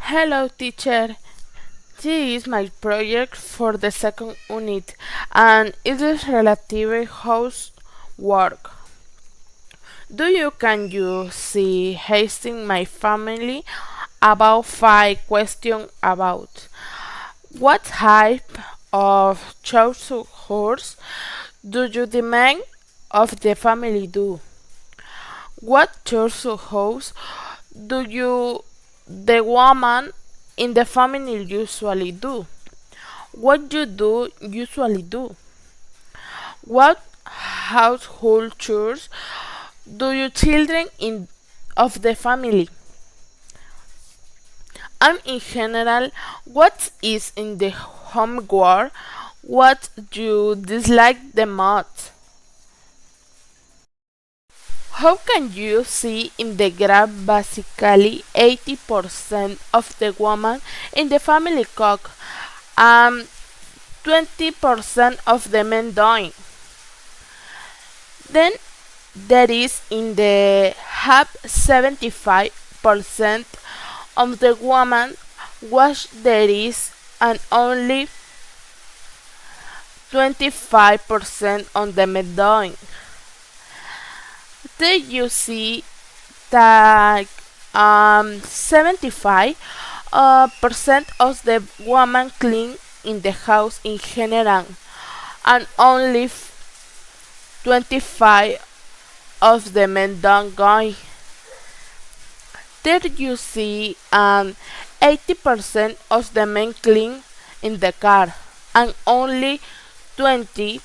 Hello, teacher. This is my project for the second unit, and it is relative housework. Can you see hasting my family about five questions about what type of chores do you the man of the family do? What chores do you the woman in the family usually do? What you do usually do? What household chores do your children in of the family? And in general, what is in the homework? What you dislike the most? How can you see in the graph basically 80% of the women in the family cook and 20% of the men doing? Then there is in the half 75% of the women wash there is and only 25% on the men doing. There you see that 75 percent of the women clean in the house in general and only 25 of the men don't go. There you see 80% of the men clean in the car and only 20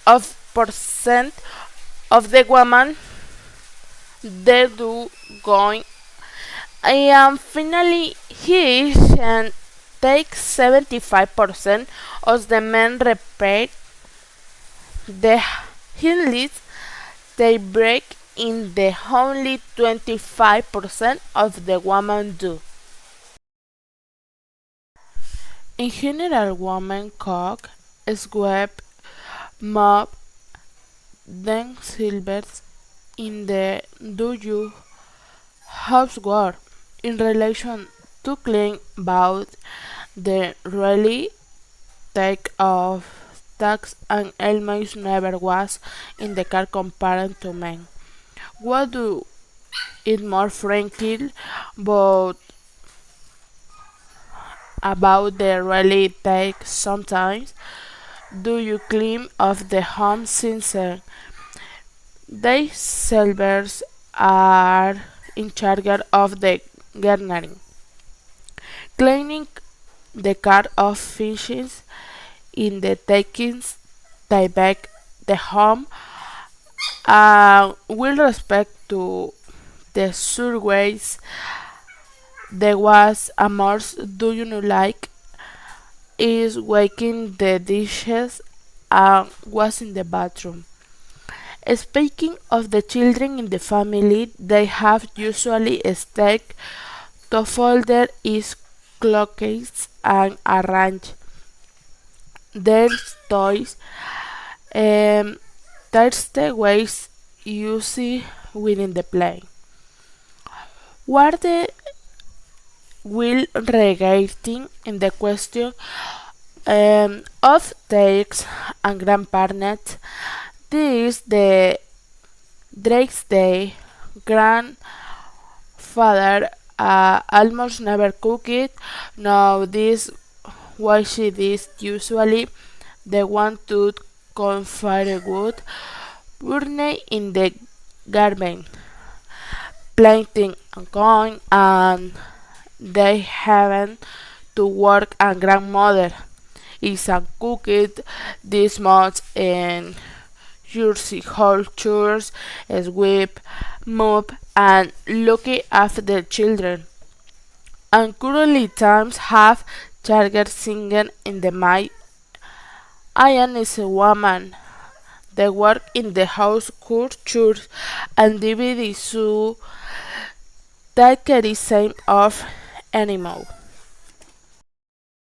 of percent of the women they do going. And finally he can take 75% of the men repair the hinges they break in the only 25% of the women do. In general, women cook, sweep, mop, then silvers in the do you housework in relation to clean about the really take of tax and almost never was in the car compared to men. What do it more frankly but about the really take sometimes do you clean of the home since they servers are in charge of the gardening, cleaning the car of fishes in the takings they back the home with respect to the surveys there was a more do you know like is waking the dishes and was in the bathroom. Speaking of the children in the family, they have usually a stake to folder is clockets and arrange their toys. Um, that's the ways you see within the play. What the will regarding in the question of takes and grandparents, this the Drake's Day grandfather almost never cook it. Now this why she is usually the one to confire wood burn in the garden, planting and going and they haven't to work and grandmother is cooked this much and Jersey whole chores, sweep, mop, and looking after the children. And currently times have Jagger singing in the mic. Ian is a woman. They work in the house chores and DVD so that carry same of animal.